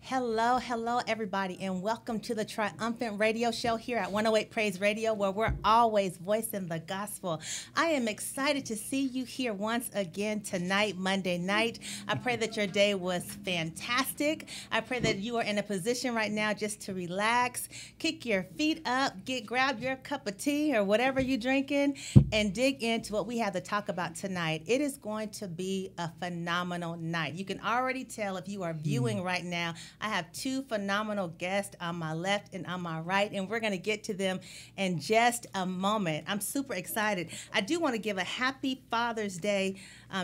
Hello, hello, everybody, and welcome to the Triumphant Radio Show here at 108 Praise Radio, where we're always voicing the gospel. I am excited to see you here once again tonight, Monday night. I pray that your day was fantastic. I pray that you are in a position right now just to relax, kick your feet up, grab your cup of tea or whatever you're drinking, and dig into what we have to talk about tonight. It is going to be a phenomenal night. You can already tell if you are viewing right now. I have two phenomenal guests on my left and on my right, and we're going to get to them in just a moment. I'm super excited. I do want to give a happy Father's Day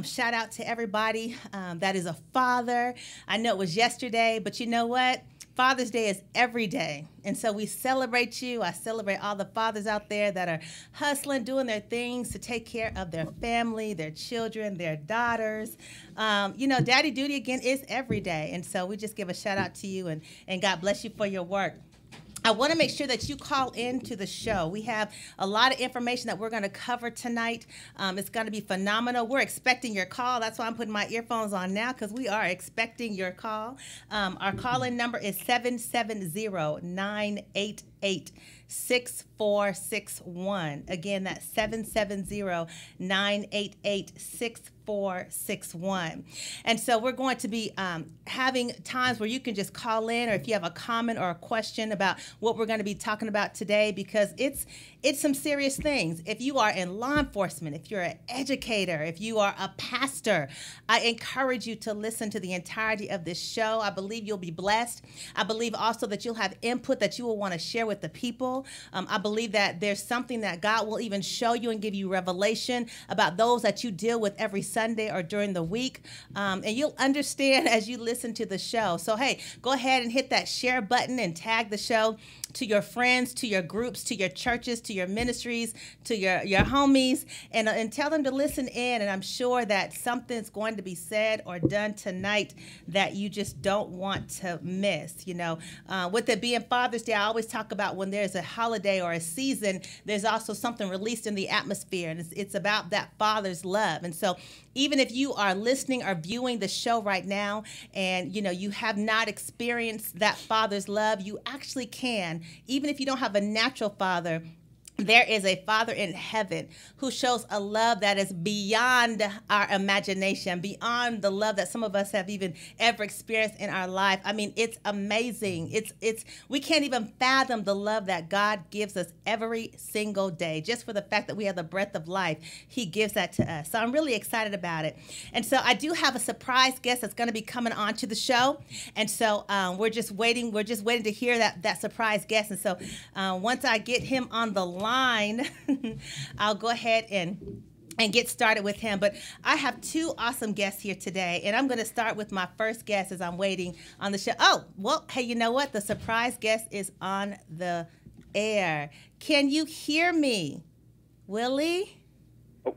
shout out to everybody that is a father. I know it was yesterday, but you know what? Father's Day is every day. And so we celebrate you. I celebrate all the fathers out there that are hustling, doing their things to take care of their family, their children, their daughters. Daddy duty, again, is every day. And so we just give a shout out to you and God bless you for your work. I want to make sure that you call into the show. We have a lot of information that we're going to cover tonight. It's going to be phenomenal. We're expecting your call. That's why I'm putting my earphones on now, because we are expecting your call. Our call-in number is 770-988-6461. Again, that's 770-988-6461. And so we're going to be having times where you can just call in, or if you have a comment or a question about what we're going to be talking about today, because it's some serious things. If you are in law enforcement, if you're an educator, if you are a pastor, I encourage you to listen to the entirety of this show. I believe you'll be blessed. I believe also that you'll have input that you will want to share with the people. I believe that there's something that God will even show you and give you revelation about those that you deal with every Sunday or during the week. And you'll understand as you listen to the show. So, hey, go ahead and hit that share button and tag the show to your friends, to your groups, to your churches, to your ministries, to your homies, and tell them to listen in. And I'm sure that something's going to be said or done tonight that you just don't want to miss. With it being Father's Day, I always talk about when there's a holiday or a season, there's also something released in the atmosphere, and it's about that Father's love. And so even if you are listening or viewing the show right now and you have not experienced that Father's love, you actually can. Even if you don't have a natural father, there is a Father in heaven who shows a love that is beyond our imagination, beyond the love that some of us have even ever experienced in our life. I mean, it's amazing. We can't even fathom the love that God gives us every single day. Just for the fact that we have the breath of life, He gives that to us. So I'm really excited about it. And so I do have a surprise guest that's going to be coming on to the show. And so we're just waiting to hear that surprise guest. And so once I get him on the line, I'll go ahead and get started with him. But I have two awesome guests here today, and I'm going to start with my first guest as I'm waiting on the show. Oh, well, hey, you know what? The surprise guest is on the air. Can you hear me, Willie? Oh.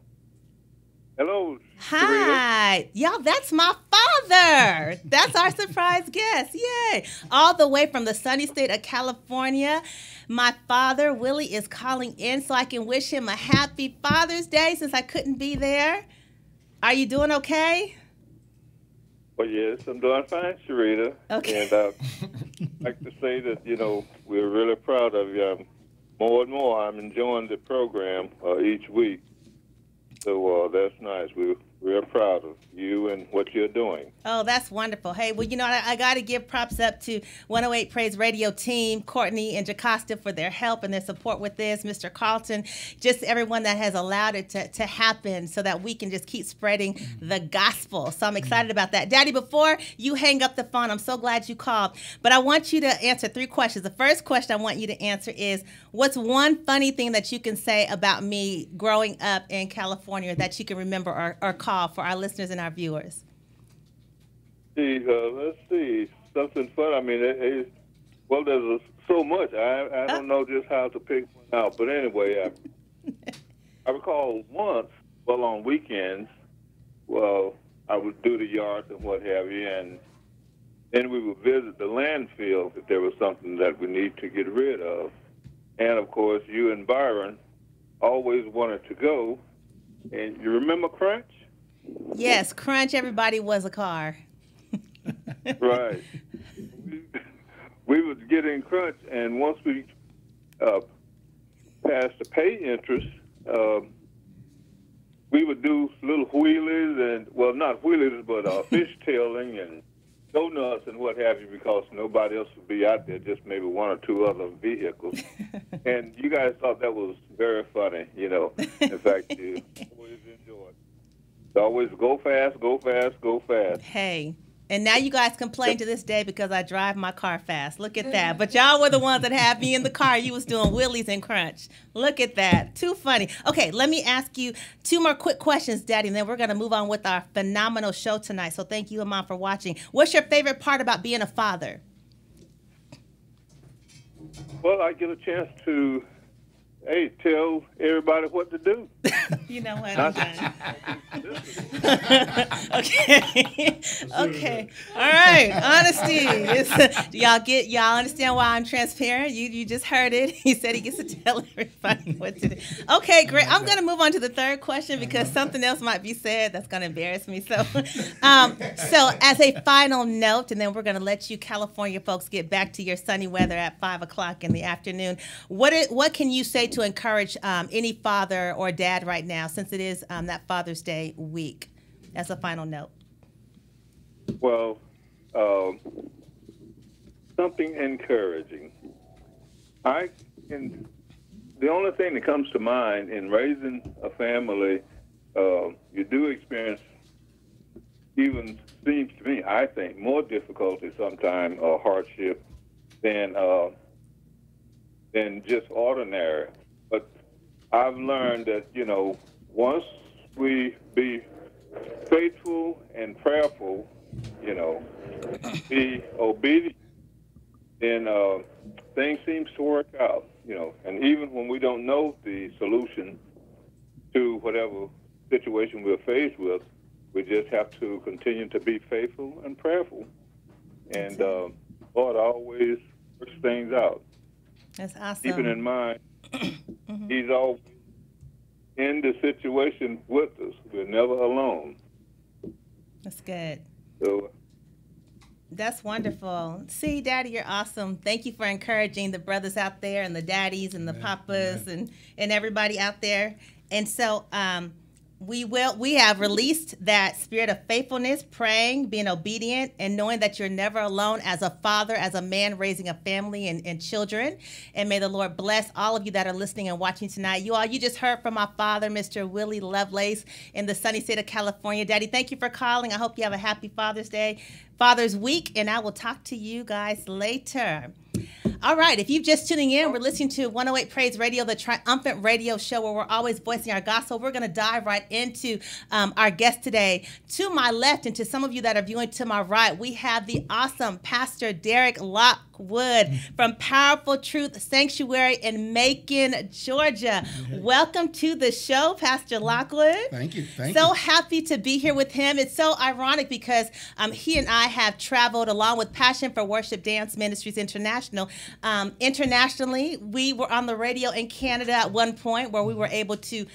Hello. Hi. Y'all, that's my father. That's our surprise guest. Yay. All the way from the sunny state of California. My father, Willie, is calling in so I can wish him a happy Father's Day since I couldn't be there. Are you doing okay? Well, yes, I'm doing fine, Sharita. Okay. And I'd like to say that, we're really proud of you. More and more, I'm enjoying the program each week. So that's nice. We're proud of you and what you're doing. Oh, that's wonderful. Hey, well, I got to give props up to 108 Praise Radio team, Courtney and Jacosta, for their help and their support with this, Mr. Carlton, just everyone that has allowed it to happen so that we can just keep spreading the gospel. So I'm excited about that. Daddy, before you hang up the phone, I'm so glad you called, but I want you to answer three questions. The first question I want you to answer is, what's one funny thing that you can say about me growing up in California that you can remember or call for our listeners and our viewers? Let's see, something fun. I mean, there's so much. I don't know just how to pick one out. But anyway, I recall once, on weekends, I would do the yards and what have you, and then we would visit the landfill if there was something that we need to get rid of. And, of course, you and Byron always wanted to go. And you remember Crunch? Yes, Crunch, everybody was a car. Right. We we would get in crunch, and once we passed the pay interest, we would do little wheelies and, well, not wheelies, but fishtailing and donuts and what have you, because nobody else would be out there, just maybe one or two other vehicles. And you guys thought that was very funny, you know. In fact, you always enjoyed it. Always go fast, go fast, go fast. Hey. And now you guys complain to this day because I drive my car fast. Look at that. But y'all were the ones that had me in the car. You was doing wheelies and crunch. Look at that. Too funny. Okay, let me ask you 2 more quick questions, Daddy, and then we're going to move on with our phenomenal show tonight. So thank you, Mom, for watching. What's your favorite part about being a father? Well, I get a chance to, tell everybody what to do. You know what? I'm done. Okay. Okay. All right. Honesty. Y'all understand why I'm transparent? You just heard it. He said he gets to tell everybody what to do. Okay, great. I'm going to move on to the third question because something else might be said that's going to embarrass me. So, so as a final note, and then we're going to let you California folks get back to your sunny weather at 5 o'clock in the afternoon. What can you say to encourage any father or dad right now, since it is that Father's Day week, as a final note? Well, something encouraging. The only thing that comes to mind in raising a family, you do experience, even seems to me, I think, more difficulty sometimes or hardship than just ordinary. But I've learned that, you know, once we be faithful and prayerful, you know, be obedient, then things seem to work out, you know. And even when we don't know the solution to whatever situation we're faced with, we just have to continue to be faithful and prayerful. And Lord always works things out. That's awesome. Keeping in mind, He's always in the situation with us. We're never alone. That's good. So, that's wonderful. See, Daddy, you're awesome. Thank you for encouraging the brothers out there and the daddies and the papas and everybody out there. And so we have released that spirit of faithfulness, praying, being obedient, and knowing that you're never alone as a father, as a man raising a family and children. And may the Lord bless all of you that are listening and watching tonight. You just heard from my father, Mr. Willie Lovelace, in the sunny state of California. Daddy, thank you for calling. I hope you have a happy Father's Day, Father's Week, and I will talk to you guys later. All right, if you're just tuning in, we're listening to 108 Praise Radio, the Triumphant Radio Show, where we're always voicing our gospel. We're going to dive right into our guest today. To my left, and to some of you that are viewing to my right, we have the awesome Pastor Derek Lockwood from Powerful Truth Sanctuary in Macon, Georgia. Welcome to the show, Pastor Lockwood. Thank you. So happy to be here with him. It's so ironic because he and I have traveled along with Passion for Worship Dance Ministries International. Internationally, we were on the radio in Canada at one point where we were able to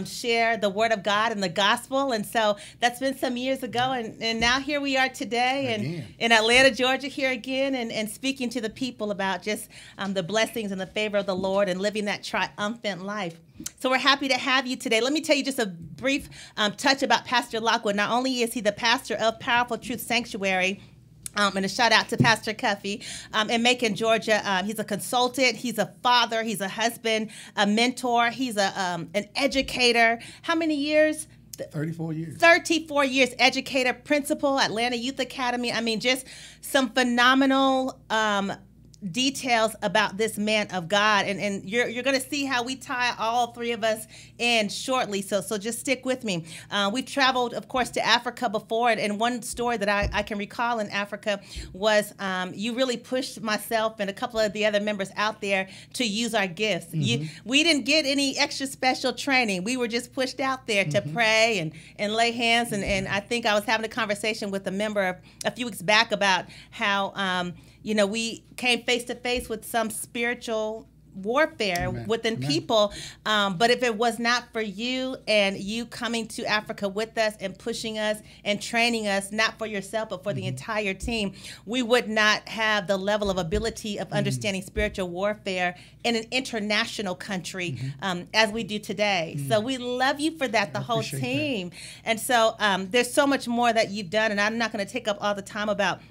share the Word of God and the gospel. And so that's been some years ago. And now here we are today in Atlanta, Georgia, here again, and speaking to the people about just the blessings and the favor of the Lord and living that triumphant life. So we're happy to have you today. Let me tell you just a brief touch about Pastor Lockwood. Not only is he the pastor of Powerful Truth Sanctuary, and a shout out to Pastor Cuffy in Macon, Georgia. He's a consultant. He's a father. He's a husband, a mentor. He's an educator. How many years? 34 years. 34 years, educator, principal, Atlanta Youth Academy. I mean, just some phenomenal details about this man of God, and you're going to see how we tie all three of us in shortly, so just stick with me. We've traveled, of course, to Africa before, and one story that I can recall in Africa was you really pushed myself and a couple of the other members out there to use our gifts. We didn't get any extra special training. We were just pushed out there to pray and lay hands, and I think I was having a conversation with a member a few weeks back about how we came face to face with some spiritual warfare within people. But if it was not for you and you coming to Africa with us and pushing us and training us, not for yourself, but for the entire team, we would not have the level of ability of understanding spiritual warfare in an international country as we do today. So we love you for that, the whole team. And so there's so much more that you've done, and I'm not going to take up all the time about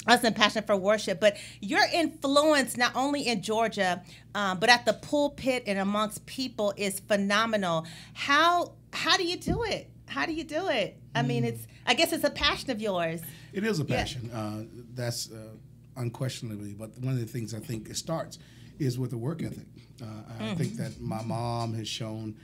us and Passion for Worship, but your influence not only in Georgia, but at the pulpit and amongst people is phenomenal. How do you do it? How do you do it? I mean, I guess it's a passion of yours. It is a passion. That's unquestionably. But one of the things I think it starts is with a work ethic. I think that my mom has shown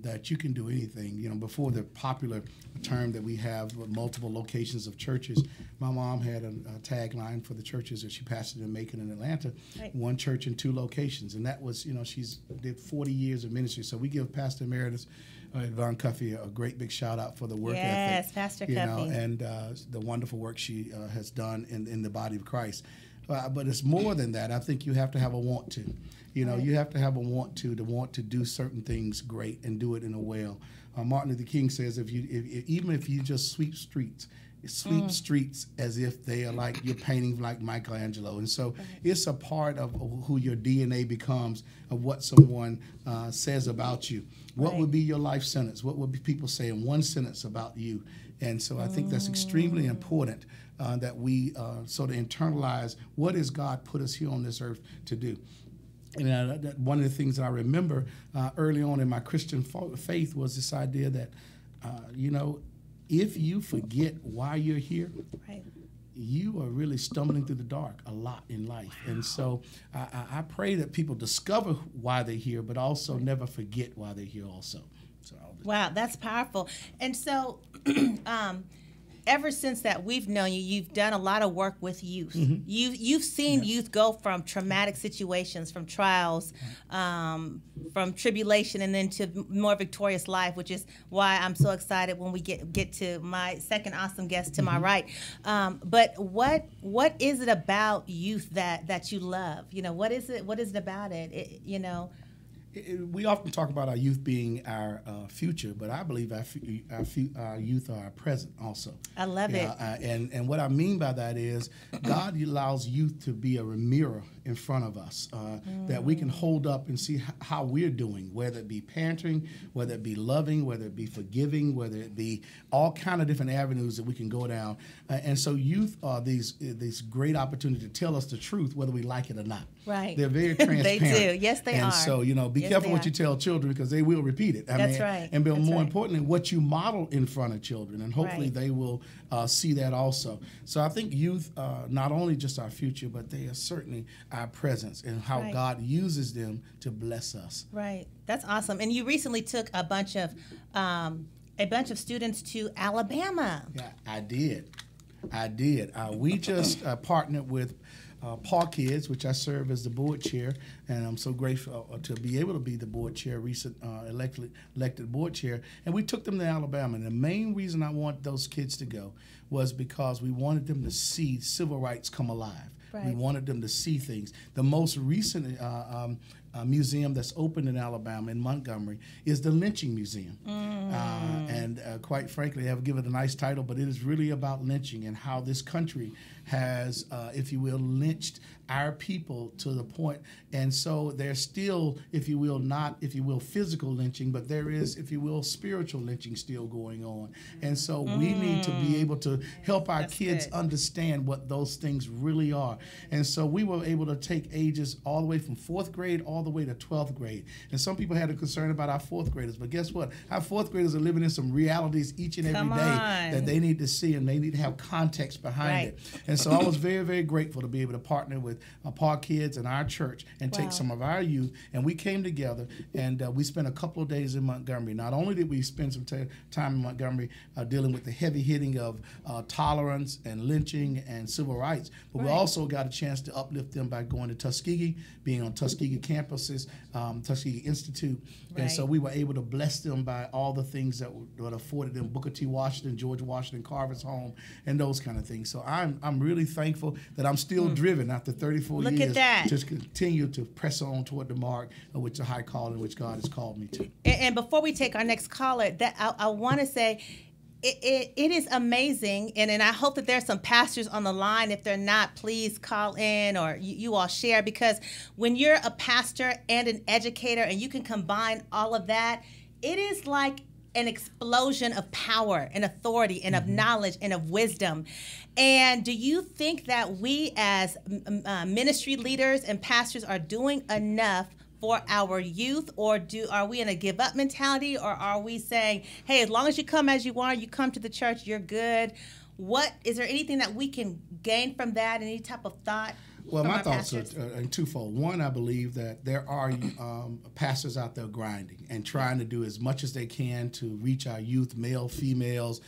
that you can do anything. You know, before the popular term that we have with multiple locations of churches, my mom had a tagline for the churches that she pastored in Macon and Atlanta, one church in 2 locations. And that was, you know, she's did 40 years of ministry. So we give Pastor Emeritus Yvonne Cuffey a great big shout out for the work ethic. Yes, Pastor Cuffey. And the wonderful work she has done in the body of Christ. But it's more than that. I think you have to have a want to. You know, you have to have a want to do certain things great and do it in a well. Martin Luther King says, even if you just sweep streets as if they are like you're painting like Michelangelo. And so it's a part of who your DNA becomes, of what someone says about you. What would be your life sentence? What would be people say in one sentence about you? And so I think that's extremely important that we sort of internalize what has God put us here on this earth to do. And one of the things that I remember early on in my Christian faith was this idea that, you know, if you forget why you're here, you are really stumbling through the dark a lot in life. And so I pray that people discover why they're here, but also never forget why they're here also. So wow, that's powerful. And so ever since that we've known you, you've done a lot of work with youth. You've seen youth go from traumatic situations, from trials, from tribulation, and then to more victorious life, which is why I'm so excited when we get to my second awesome guest to my right. But what is it about youth that you love? You know, what is it about it? You know. We often talk about our youth being our future, but I believe our youth are our present also. I love it. And what I mean by that is God allows youth to be a mirror in front of us that we can hold up and see how we're doing, whether it be parenting, whether it be loving, whether it be forgiving, whether it be all kind of different avenues that we can go down. And so youth are these great opportunity to tell us the truth, whether we like it or not. Right. They're very transparent. They do. Yes, they are. And so, you know, be careful what you tell children, because they will repeat it. That's right. And more importantly, what you model in front of children, and hopefully they will see that also. So I think youth are not only just our future, but they are certainly our presence and how God uses them to bless us. Right. That's awesome. And you recently took a bunch of students to Alabama. Yeah, I did. We just partnered with Paul Kids, which I serve as the board chair, and I'm so grateful to be able to be the board chair, recent elected board chair. And we took them to Alabama. And the main reason I want those kids to go was because we wanted them to see civil rights come alive. We wanted them to see things. The most recent museum that's opened in Alabama, in Montgomery, is the Lynching Museum. And quite frankly, I have given it a nice title, but it is really about lynching and how this country has, if you will, lynched our people to the point. And so there's still, if you will, not, if you will, physical lynching, but there is, if you will, spiritual lynching still going on. And so we need to be able to help our kids understand what those things really are. And so we were able to take ages all the way from 4th grade all the way to 12th grade. And some people had a concern about our 4th graders, but guess what? Our 4th graders are living in some realities each and every day that they need to see, and they need to have context behind it. And so I was very, very grateful to be able to partner with Paul Kids and our church and take some of our youth, and we came together and we spent a couple of days in Montgomery. Not only did we spend some time in Montgomery dealing with the heavy hitting of tolerance and lynching and civil rights, but we also got a chance to uplift them by going to Tuskegee, being on Tuskegee campuses, Tuskegee Institute, and so we were able to bless them by all the things that afforded them Booker T. Washington, George Washington Carver's home, and those kind of things. So I'm really thankful that I'm still driven after 34 Look years at that. to continue to press on toward the mark of which the high calling which God has called me to. And before we take our next caller, that I want to say, it is amazing, and I hope that there's some pastors on the line. If they're not, please call in, or you all share, because when you're a pastor and an educator and you can combine all of that, it is like an explosion of power and authority and of knowledge and of wisdom. And do you think that we as ministry leaders and pastors are doing enough for our youth, or are we in a give up mentality, or are we saying, hey, as long as you come as you are, you come to the church, you're good? What is there anything that we can gain from that? Any type of thought? Well, my thoughts are twofold. One, I believe that there are pastors out there grinding and trying to do as much as they can to reach our youth, male, females,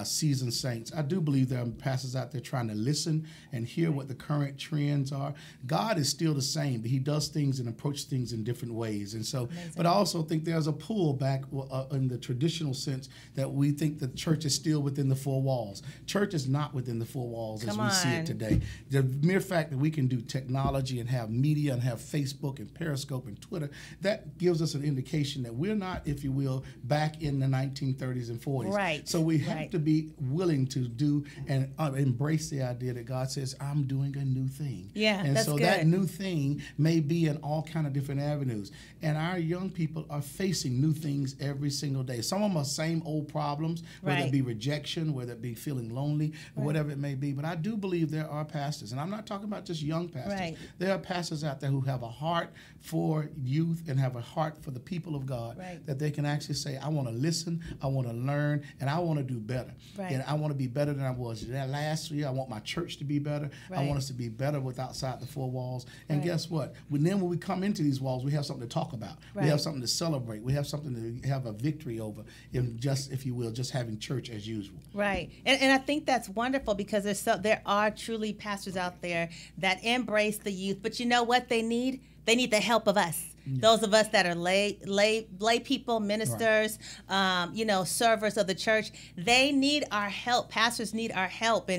seasoned saints. I do believe there are pastors out there trying to listen and hear what the current trends are. God is still the same, but he does things and approaches things in different ways. And so, but I also think there's a pull back in the traditional sense that we think the church is still within the four walls. Church is not within the four walls as we see it today. The mere fact that we can do technology and have media and have Facebook and Periscope and Twitter, that gives us an indication that we're not, if you will, back in the 1930s and 40s. Right. So we have to be willing to do and embrace the idea that God says, I'm doing a new thing. Yeah, and that's so good. that new thing may be in all kind of different avenues. And our young people are facing new things every single day. Some of them are same old problems, whether it be rejection, whether it be feeling lonely, or whatever it may be. But I do believe there are pastors, and I'm not talking about just young pastors. There are pastors out there who have a heart for youth and have a heart for the people of God, that they can actually say, I want to listen, I want to learn, and I want to do better. And I want to be better than I was last year. I want my church to be better. I want us to be better with outside the four walls. And guess what? When we come into these walls, we have something to talk about. We have something to celebrate. We have something to have a victory over, if you will, just having church as usual. Right. And I think that's wonderful, because there are truly pastors out there that embrace the youth. But you know what they need? They need the help of us. Those of us that are lay people, ministers, servers of the church, they need our help. Pastors need our help.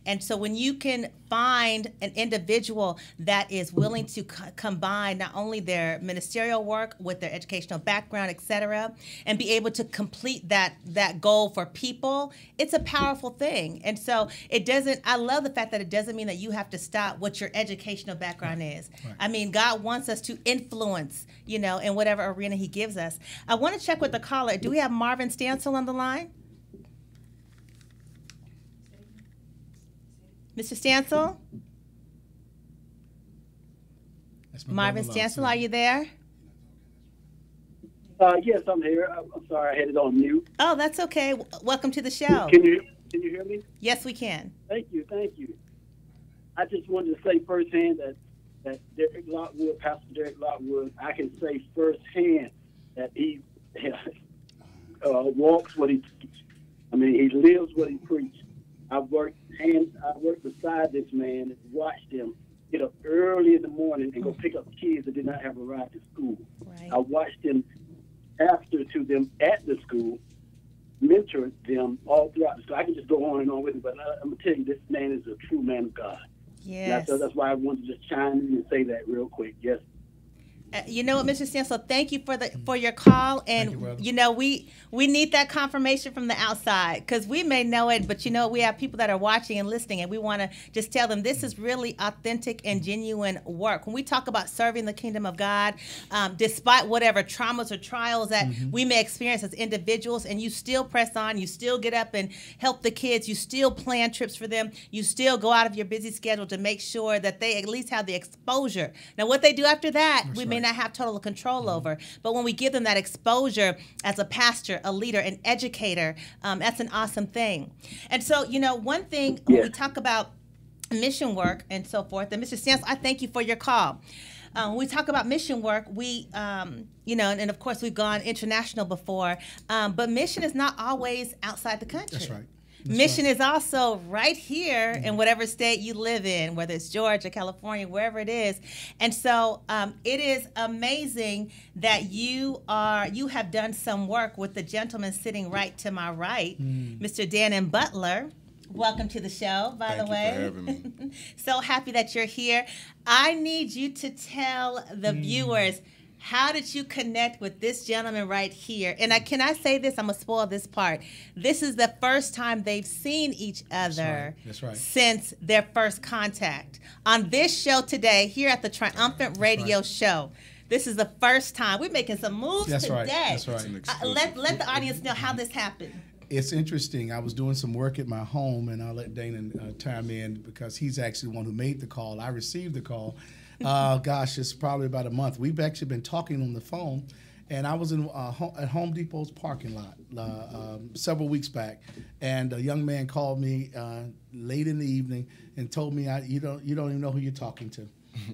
And so when you can find an individual that is willing to combine not only their ministerial work with their educational background, et cetera, and be able to complete that goal for people, it's a powerful thing. And so I love the fact that it doesn't mean that you have to stop what your educational background is. I mean, God wants us to influence, in whatever arena he gives us. I want to check with the caller. Do we have Marvin Stansel on the line? Mr. Stansel? Marvin Stansel, are you there? Yes, I'm here. I'm sorry, I had it on mute. Oh, that's okay. Welcome to the show. Can you hear me? Yes, we can. Thank you. I just wanted to say firsthand that Derek Lockwood, Pastor Derek Lockwood, I can say firsthand that he walks what he teaches. I mean, he lives what he preaches. I worked beside this man and watched him get up early in the morning and go pick up kids that did not have a ride to school. Right. I watched him pastor to them at the school, mentor them all throughout the school. I can just go on and on with it, but I'm going to tell you, this man is a true man of God. Yes. So that's why I wanted to just chime in and say that real quick. Yes. You know what, Mr. Stansel, thank you for your call, and we need that confirmation from the outside, because we may know it, but we have people that are watching and listening, and we want to just tell them this is really authentic and genuine work. When we talk about serving the kingdom of God, despite whatever traumas or trials that we may experience as individuals, and you still press on, you still get up and help the kids, you still plan trips for them, you still go out of your busy schedule to make sure that they at least have the exposure. Now, what they do after that, we may not have total control over. But when we give them that exposure as a pastor, a leader, an educator, that's an awesome thing. And so, one thing when we talk about mission work and so forth, and Mr. Stansel, I thank you for your call. When we talk about mission work, we, and of course we've gone international before, but mission is not always outside the country. That's right. Mission is also right here in whatever state you live in, whether it's Georgia, California, wherever it is. And so it is amazing that you have done some work with the gentleman sitting right to my right, Mr. Dan Butler, Welcome to the show, by the way. Thank you for having me. So happy that you're here. I need you to tell the viewers, how did you connect with this gentleman right here? And can I say this? I'm going to spoil this part. This is the first time they've seen each other That's right. since their first contact. On this show today, here at the Triumphant Radio Show, this is the first time. We're making some moves today. That's right. Let the audience know how this happened. It's interesting. I was doing some work at my home, and I'll let Dana chime in because he's actually the one who made the call. I received the call. Gosh, it's probably about a month. We've actually been talking on the phone, and I was in at Home Depot's parking lot several weeks back, and a young man called me late in the evening and told me, you don't even know who you're talking to.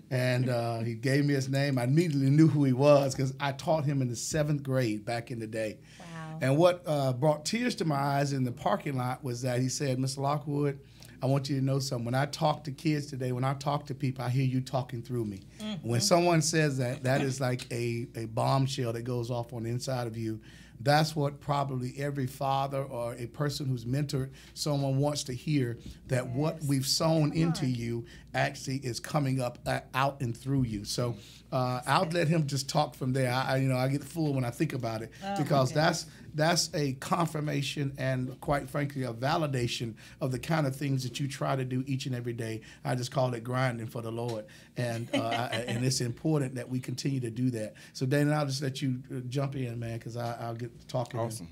And he gave me his name. I immediately knew who he was because I taught him in the 7th grade back in the day. Wow. And what brought tears to my eyes in the parking lot was that he said, Mr. Lockwood, I want you to know something. When I talk to kids today, when I talk to people, I hear you talking through me. Mm-hmm. When someone says that, that is like a bombshell that goes off on the inside of you. That's what probably every father or a person who's mentored someone wants to hear, that what we've sown into you actually is coming up out and through you. So I'll let him just talk from there. I get full when I think about it, because that's a confirmation and, quite frankly, a validation of the kind of things that you try to do each and every day. I just call it grinding for the Lord, and and it's important that we continue to do that. So, Dana, I'll just let you jump in, man, because I'll get talking. Awesome.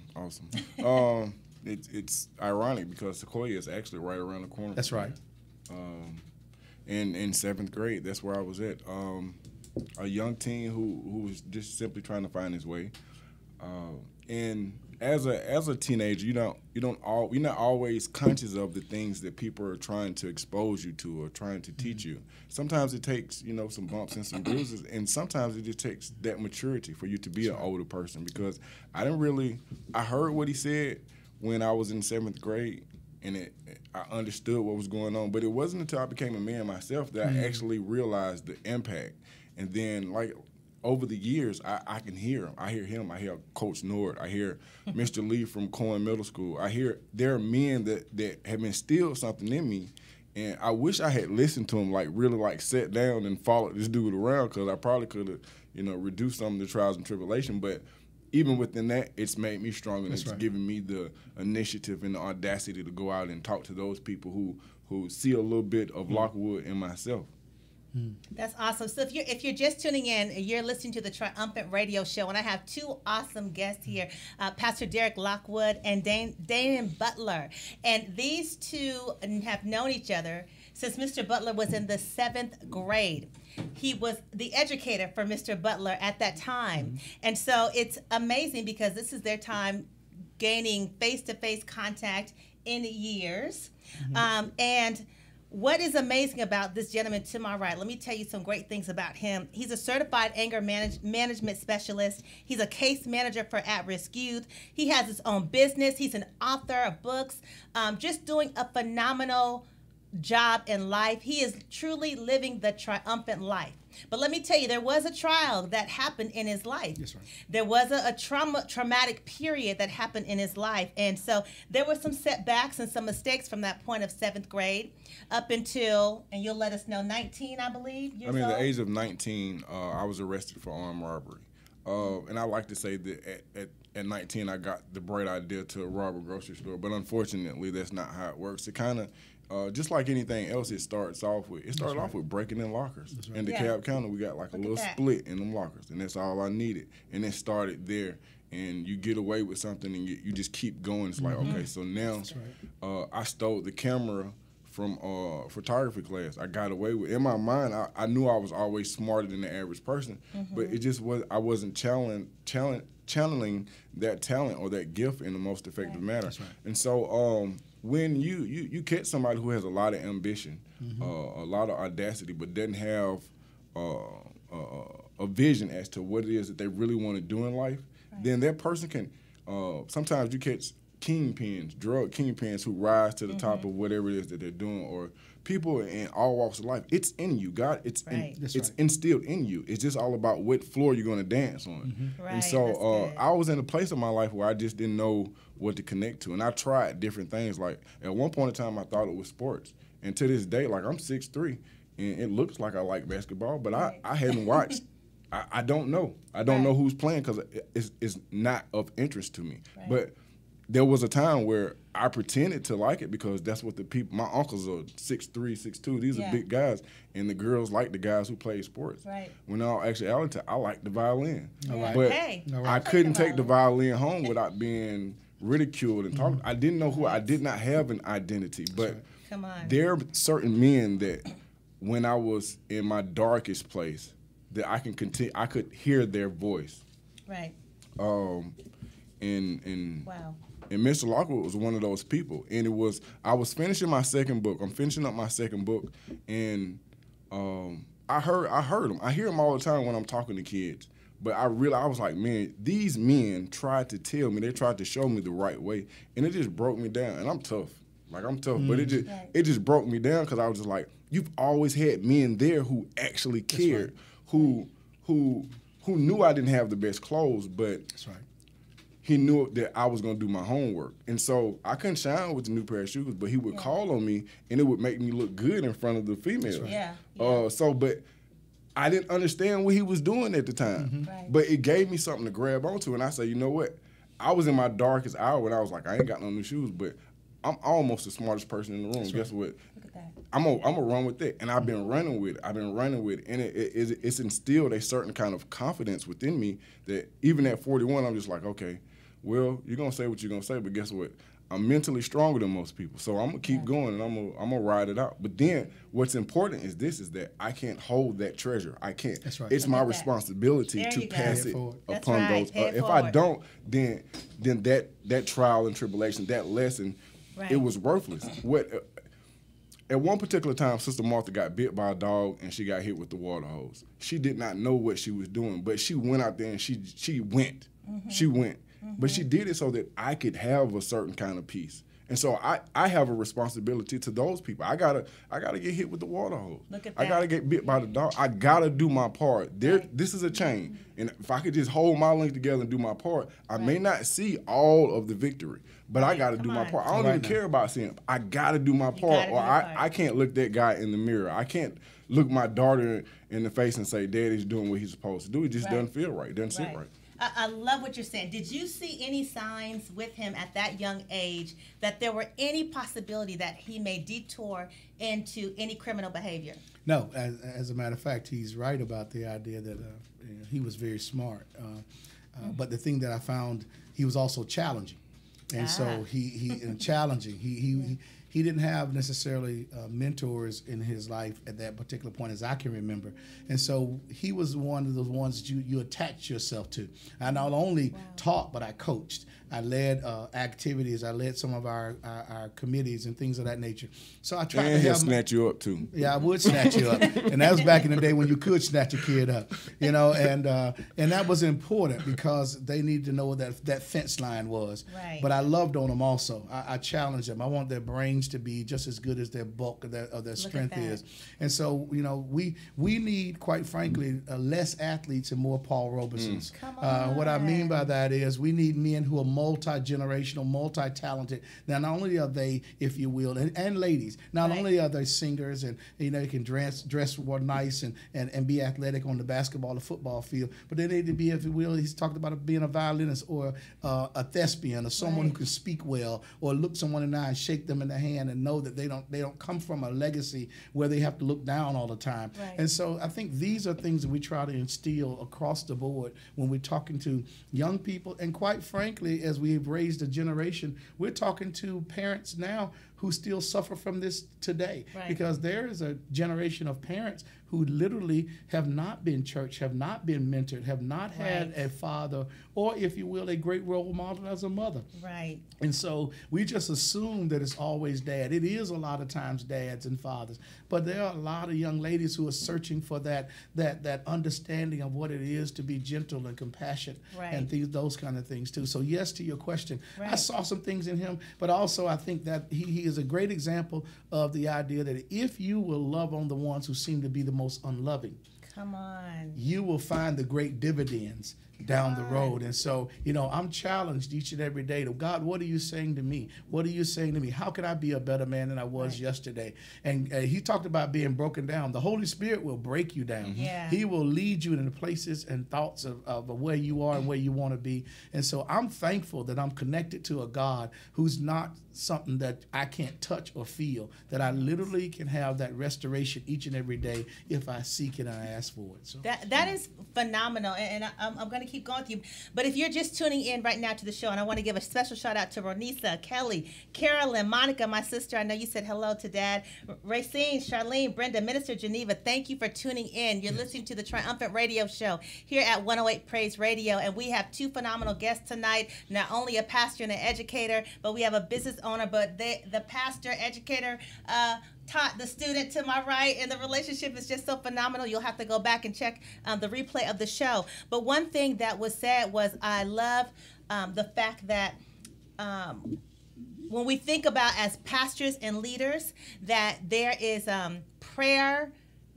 It's ironic because Sequoia is actually right around the corner. That's right. In 7th grade, that's where I was at. A young teen who was just simply trying to find his way. And as a teenager, you're not always conscious of the things that people are trying to expose you to or trying to teach you. Sometimes it takes some bumps and some bruises, and sometimes it just takes that maturity for you to be an older person. Because I heard what he said when I was in 7th grade, and I understood what was going on. But it wasn't until I became a man myself that I actually realized the impact. And then, over the years, I can hear him. I hear him. I hear Coach Nord. I hear Mr. Lee from Cohen Middle School. I hear there are men that have instilled something in me, and I wish I had listened to him, really sat down and followed this dude around, because I probably could have, reduced some of the trials and tribulation. But even within that, it's made me stronger, and it's given me the initiative and the audacity to go out and talk to those people who see a little bit of Lockwood in myself. That's awesome. So if you're just tuning in, you're listening to the Triumphant Radio Show, and I have two awesome guests here, Pastor Derek Lockwood and Damon Butler. And these two have known each other since Mr. Butler was in the 7th grade. He was the educator for Mr. Butler at that time. And so it's amazing because this is their time gaining face-to-face contact in years. And what is amazing about this gentleman to my right, let me tell you some great things about him. He's a certified anger management specialist. He's a case manager for at-risk youth. He has his own business. He's an author of books, just doing a phenomenal job in life. He is truly living the triumphant life. But let me tell you, there was a trial that happened in his life. Yes, right. There was a traumatic period that happened in his life. And so there were some setbacks and some mistakes from that point of 7th grade up until, and you'll let us know, 19, I believe, years old? The age of 19, I was arrested for armed robbery. And I like to say that at 19, I got the bright idea to rob a grocery store. But unfortunately, that's not how it works. It kind of, just like anything else, it started off with breaking in lockers. In DeKalb County, we got a little split in them lockers, and that's all I needed. And it started there. And you get away with something, and you just keep going. It's like, okay, so now I stole the camera from photography class. I got away with it. In my mind, I knew I was always smarter than the average person, but it just I wasn't channeling that talent or that gift in the most effective manner. And so when you catch somebody who has a lot of ambition, a lot of audacity, but doesn't have a vision as to what it is that they really want to do in life, then that person can, sometimes you catch kingpins, drug kingpins who rise to the top of whatever it is that they're doing, or people in all walks of life. It's in you, God. It's instilled in you. It's just all about what floor you're going to dance on. Right, and so I was in a place in my life where I just didn't know what to connect to, and I tried different things. Like at one point in time, I thought it was sports, and to this day, like I'm 6'3", and it looks like I like basketball, but I hadn't watched. I don't know. I don't know who's playing because it's not of interest to me. Right. But there was a time where I pretended to like it because that's what the people, my uncles are 6'3", 6'2". These are big guys, and the girls like the guys who play sports. Right. When in all actuality, I like the violin. Yeah. But Right. I couldn't take the violin home without being ridiculed and talked. I didn't know who I did not have an identity. But Come on. there are certain men that when I was in my darkest place, that I can continue. I could hear their voice. Right. And Wow. And Mr. Lockwood was one of those people. And I was finishing my second book. I'm finishing up my second book, and I heard him. I hear him all the time when I'm talking to kids. But I was like, man, these men tried to tell me, they tried to show me the right way, and it just broke me down. And I'm tough. Like, I'm tough. But it just broke me down because I was just like, you've always had men there who actually cared, who knew I didn't have the best clothes, but That's right. he knew that I was going to do my homework. And so I couldn't shine with the new pair of shoes, but he would call on me, and it would make me look good in front of the females. Yeah. But I didn't understand what he was doing at the time. Right. But it gave me something to grab onto, and I said, you know what? I was in my darkest hour when I was like, I ain't got no new shoes, but I'm almost the smartest person in the room. Guess what? Look at that. I'm gonna run with it, and I've been running with it. And it's instilled a certain kind of confidence within me that even at 41, I'm just like, okay, well, you're gonna say what you're gonna say, but guess what? I'm mentally stronger than most people, so I'm gonna keep going, and I'm gonna ride it out. But then, what's important is that I can't hold that treasure. I can't. That's right. It's my responsibility There to you go. pass Pay it it forward. That's upon right. those. Pay it If I forward. don't, then that trial and tribulation, that lesson, Right. it was worthless. At one particular time, Sister Martha got bit by a dog, and she got hit with the water hose. She did not know what she was doing, but she went out there and she went. She went. But she did it so that I could have a certain kind of peace. And so I have a responsibility to those people. I gotta get hit with the water hose. Look at I that. gotta get bit by the dog. I gotta do my part. This is a chain. And if I could just hold my link together and do my part, I may not see all of the victory, but I gotta do my on. part. I don't even care about seeing it. I gotta do my part, gotta do or your part. I can't look that guy in the mirror. I can't look my daughter in the face and say, Daddy's doing what he's supposed to do. It just Right. doesn't feel right. It doesn't sit right. I love what you're saying. Did you see any signs with him at that young age that there were any possibility that he may detour into any criminal behavior? No, as a matter of fact, he's right about the idea that he was very smart. But the thing that I found, he was also challenging, and so he challenging. He didn't have necessarily mentors in his life at that particular point, as I can remember. And so he was one of those ones that you attach yourself to. I not only taught, but I coached. I led activities. I led some of our committees and things of that nature. So I tried to And he'll have snatch you up too. Yeah, I would snatch you up, and that was back in the day when you could snatch a kid up, and that was important because they needed to know what that fence line was. Right. But I loved on them also. I challenged them. I want their brains to be just as good as their bulk of their strength that. is, and so we need, quite frankly, less athletes and more Paul Robesons. Come on. What I mean by that is we need men who are multi-generational, multi-talented. Now, not only are they, if you will, and ladies, not only are they singers and they can dress more nice and be athletic on the basketball or football field, but they need to be, if you will, he's talked about being a violinist or a thespian or someone who can speak well or look someone in the eye and shake them in the hand and know that they don't come from a legacy where they have to look down all the time. Right. And so I think these are things that we try to instill across the board when we're talking to young people, and quite frankly, as we've raised a generation, we're talking to parents now who still suffer from this today. Right. Because there is a generation of parents who literally have not been church, have not been mentored, have not had Right. a father, or if you will, a great role model as a mother. Right. And so we just assume that it's always dad. It is a lot of times dads and fathers, but there are a lot of young ladies who are searching for that understanding of what it is to be gentle and compassionate Right. and those kind of things too. So yes, to your question, I Right. saw some things in him, but also I think that he is a great example of the idea that if you will love on the ones who seem to be the most unloving, Come on. you will find the great dividends down the road. And so, I'm challenged each and every day to, God, what are you saying to me? What are you saying to me? How can I be a better man than I was yesterday? And he talked about being broken down. The Holy Spirit will break you down. Yeah. He will lead you into places and thoughts of where you are and where you want to be. And so I'm thankful that I'm connected to a God who's not something that I can't touch or feel, that I literally can have that restoration each and every day if I seek it and I ask for it. So That is phenomenal, and I'm going to keep going with you. But if you're just tuning in right now to the show, and I want to give a special shout out to Ronisa, Kelly, Carolyn, Monica, my sister. I know you said hello to Dad. Racine, Charlene, Brenda, Minister Geneva, thank you for tuning in. You're listening to the Triumphant Radio Show here at 108 Praise Radio, and we have two phenomenal guests tonight. Not only a pastor and an educator, but we have a business owner. But the pastor, educator, taught the student to my right, and the relationship is just so phenomenal. You'll have to go back and check the replay of the show. But one thing that was said was, I love the fact that when we think about as pastors and leaders, that there is prayer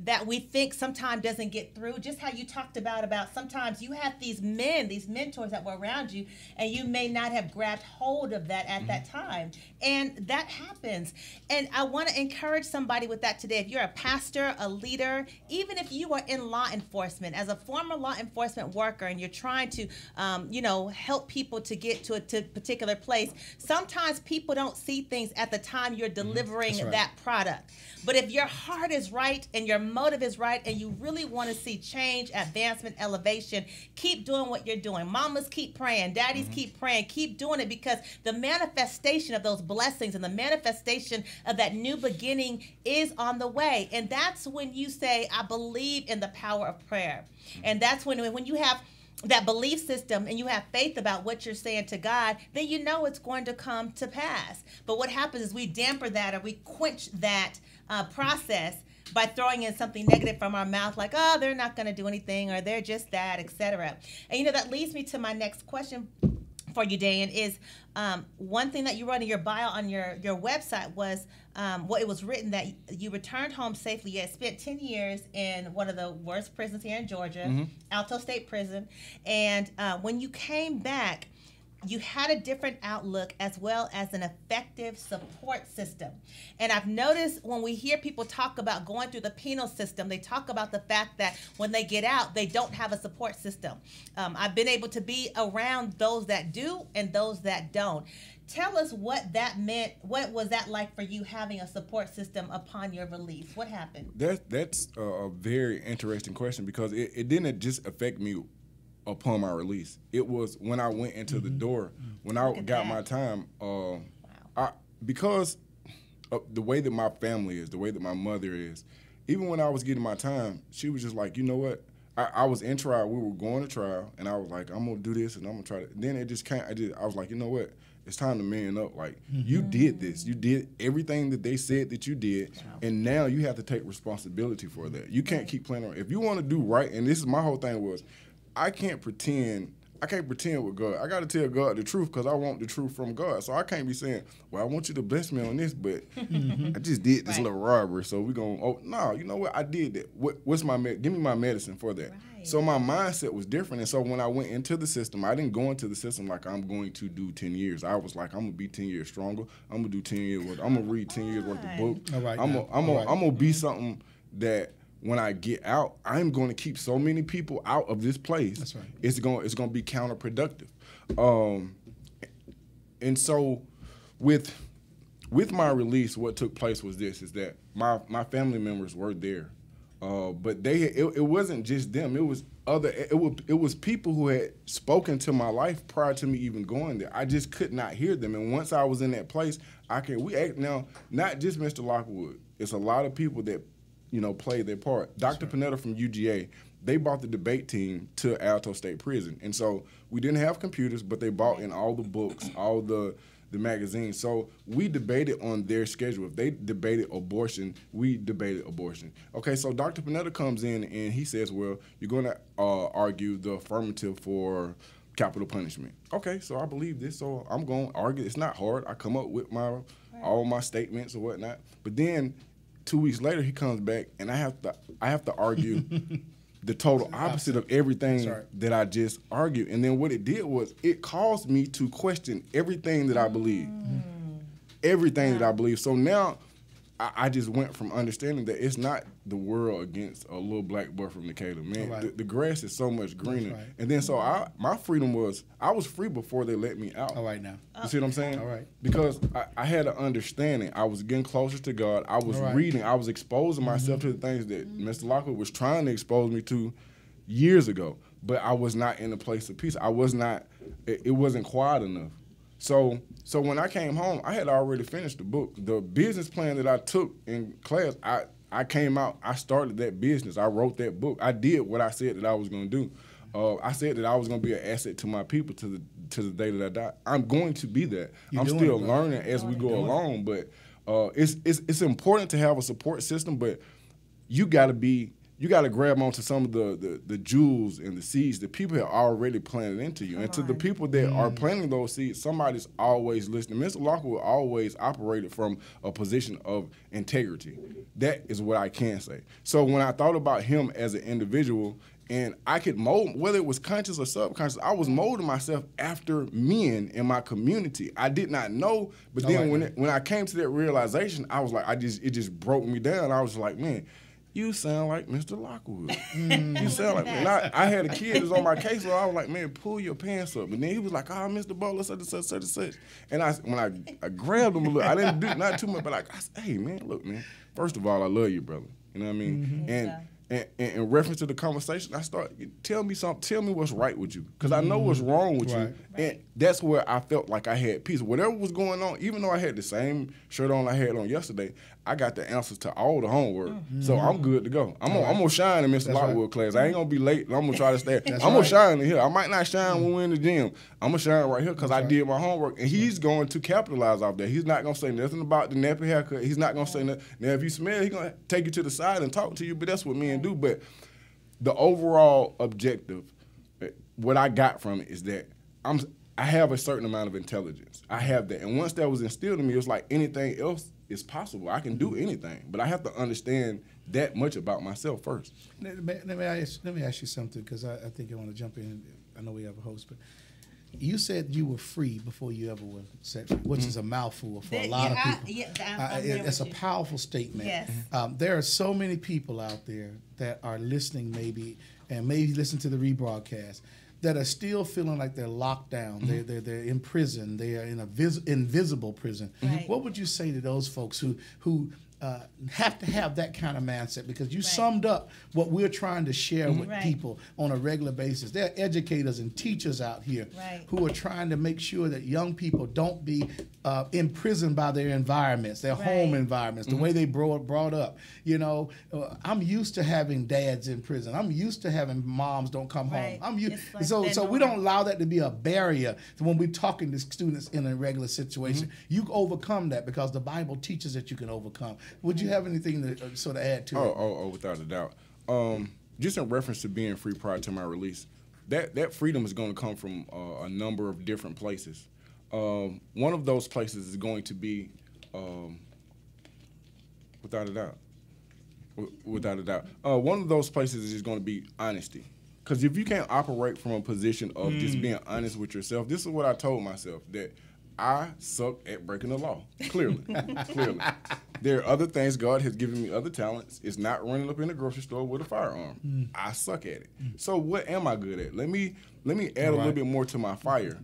that we think sometimes doesn't get through. Just how you talked about sometimes you have these men, these mentors that were around you, and you may not have grabbed hold of that at that time. And that happens. And I want to encourage somebody with that today. If you're a pastor, a leader, even if you are in law enforcement, as a former law enforcement worker, and you're trying to, help people to get to a particular place, sometimes people don't see things at the time you're delivering that product. But if your heart is right and your motive is right and you really want to see change, advancement, elevation, keep doing what you're doing. Mamas, keep praying. Daddies, keep praying. Keep doing it, because the manifestation of those blessings and the manifestation of that new beginning is on the way. And that's when you say, I believe in the power of prayer. And that's when you have that belief system and you have faith about what you're saying to God, then you know it's going to come to pass. But what happens is we damper that, or we quench that process by throwing in something negative from our mouth, like, oh, they're not going to do anything, or they're just that, etc. And that leads me to my next question for you, Dan, is one thing that you wrote in your bio on your website was, it was written that you returned home safely. You had spent 10 years in one of the worst prisons here in Georgia, Alto State Prison. And when you came back, you had a different outlook as well as an effective support system. And I've noticed when we hear people talk about going through the penal system, they talk about the fact that when they get out, they don't have a support system. I've been able to be around those that do and those that don't. Tell us what that meant. What was that like for you, having a support system upon your release? What happened? That's a very interesting question, because it didn't just affect me upon my release. It was when I went into the door, when I got my time. Because of the way that my family is, the way that my mother is, even when I was getting my time, she was just like, you know what? I was in trial. We were going to trial, and I was like, I'm going to do this, and I'm going to try to. Then it just came. I was like, you know what? It's time to man up. Like, you did this. You did everything that they said that you did, and now you have to take responsibility for that. You can't keep playing around. If you want to do right, and this is my whole thing was, I can't pretend with God. I got to tell God the truth, because I want the truth from God. So I can't be saying, well, I want you to bless me on this, but I just did this little robbery, so we're going, oh, no, you know what? I did that. What's my give me my medicine for that. Right. So my mindset was different. And so when I went into the system, I didn't go into the system like I'm going to do 10 years. I was like, I'm going to be 10 years stronger. I'm going to do 10 years worth. I'm going to read 10 years worth of book. All right, I'm going to be something that when I get out, I'm going to keep so many people out of this place. That's right. It's going to be counterproductive. And so with my release, what took place was this, is that my family members were there. But it wasn't just them. It was it was people who had spoken to my life prior to me even going there. I just could not hear them. And once I was in that place, now, not just Mr. Lockwood. It's a lot of people that, play their part. Dr. Panetta from UGA, they brought the debate team to Alto State Prison. And so we didn't have computers, but they brought in all the books, all the magazines. So we debated on their schedule. If they debated abortion, we debated abortion. Okay, so Dr. Panetta comes in and he says, well, you're going to argue the affirmative for capital punishment. Okay, so I believe this, so I'm going to argue. It's not hard. I come up with all my statements or whatnot. But then 2 weeks later, he comes back and I have to argue the total opposite of everything that I just argued. And then what it did was it caused me to question everything that I believe. Everything that I believe. So now I just went from understanding that it's not the world against a little black boy from Decatur. Man, the grass is so much greener. Right. And then so my freedom was, I was free before they let me out. All right now. You see what I'm saying? All right. Because I had an understanding. I was getting closer to God. I was reading. I was exposing myself to the things that Mr. Lockwood was trying to expose me to years ago. But I was not in a place of peace. I was not, it wasn't quiet enough. So when I came home, I had already finished the book. The business plan that I took in class, I came out, I started that business. I wrote that book. I did what I said that I was going to do. I said that I was going to be an asset to my people to the day that I die. I'm going to be that. I'm still learning as we go along, but it's important to have a support system, but you got to grab onto some of the jewels and the seeds that people have already planted into you. And to the people that are planting those seeds, somebody's always listening. Mr. Lockwood always operated from a position of integrity. That is what I can say. So when I thought about him as an individual, and I could mold, whether it was conscious or subconscious, I was molding myself after men in my community. I did not know, but then when I came to that realization, I was like, it just broke me down. I was like, man, you sound like Mr. Lockwood. You sound like, man, I had a kid that was on my case, so I was like, man, pull your pants up. And then he was like, Mr. Butler, such and such, such and such. And when I grabbed him a little, I didn't do not too much, but I said, hey, man, look, man, first of all, I love you, brother. You know what I mean? And in reference to the conversation, I started, tell me what's right with you. Because I know what's wrong with you. And that's where I felt like I had peace. Whatever was going on, even though I had the same shirt on I had on yesterday, I got the answers to all the homework. So I'm good to go. I'm gonna shine in Mr. Lockwood class. I ain't gonna be late. I'm gonna try to stay. I'm gonna shine in here. I might not shine when we're in the gym. I'm gonna shine right here because I did my homework. And he's going to capitalize off that. He's not gonna say nothing about the nappy haircut. He's not gonna say nothing. Now, if you smell, he's gonna take you to the side and talk to you, but that's what men do. But the overall objective, what I got from it is that I have a certain amount of intelligence. I have that. And once that was instilled in me, it was like anything else is possible. I can do anything. But I have to understand that much about myself first. Let me ask you something, because I think I want to jump in. I know we have a host, but you said you were free before you ever were set free, which is a mouthful for a lot of people. It's a powerful statement. Yes. There are so many people out there that are listening maybe listen to the rebroadcast that are still feeling like they're locked down. They're in prison. They are in a invisible prison. Right. What would you say to those folks who have to have that kind of mindset? Because you summed up what we're trying to share with people on a regular basis. There are educators and teachers out here who are trying to make sure that young people don't be imprisoned by their environments, their home environments, the way they brought up. You know, I'm used to having dads in prison. I'm used to having moms don't come home. I'm used, so we don't allow that to be a barrier when we're talking to students in a regular situation. You overcome that because the Bible teaches that you can overcome. Would you have anything to sort of add to it? Oh, without a doubt. Just in reference to being free prior to my release, that freedom is going to come from a number of different places. One of those places is going to be, without a doubt, one of those places is going to be honesty. Because if you can't operate from a position of just being honest with yourself, this is what I told myself, that I suck at breaking the law, clearly. There are other things. God has given me other talents. It's not running up in the grocery store with a firearm. I suck at it. So what am I good at? Let me add a little bit more to my fire.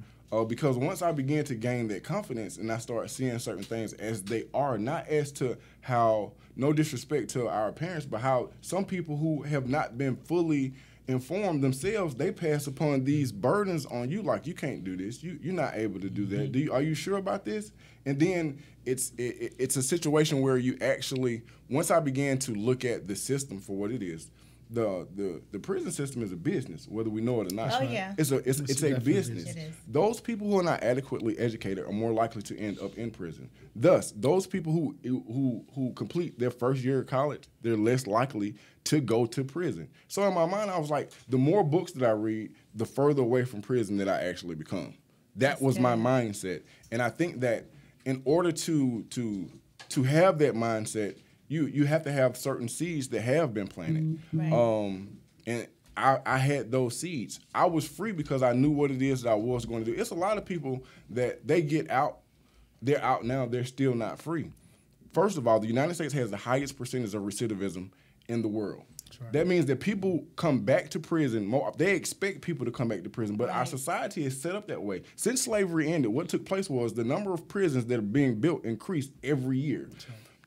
Because once I begin to gain that confidence and I start seeing certain things as they are, not as to how, no disrespect to our parents, but how some people who have not been fully informed themselves, they pass upon these burdens on you, like, you can't do this. You're not able to do that. Are you sure about this? And then it's a situation where you actually, once I began to look at the system for what it is, the prison system is a business, whether we know it or not. Oh, yeah. It's a business. It is. Those people who are not adequately educated are more likely to end up in prison. Thus, those people who complete their first year of college, they're less likely to go to prison. So in my mind, I was like, the more books that I read, the further away from prison that I actually become. That was my mindset. And I think that in order to have that mindset, you have to have certain seeds that have been planted. Right. And I had those seeds. I was free because I knew what it is that I was going to do. It's a lot of people that they get out, they're out now, they're still not free. First of all, the United States has the highest percentage of recidivism in the world. Right. That means that people come back to prison more. They expect people to come back to prison, but our society is set up that way. Since slavery ended, what took place was the number of prisons that are being built increased every year.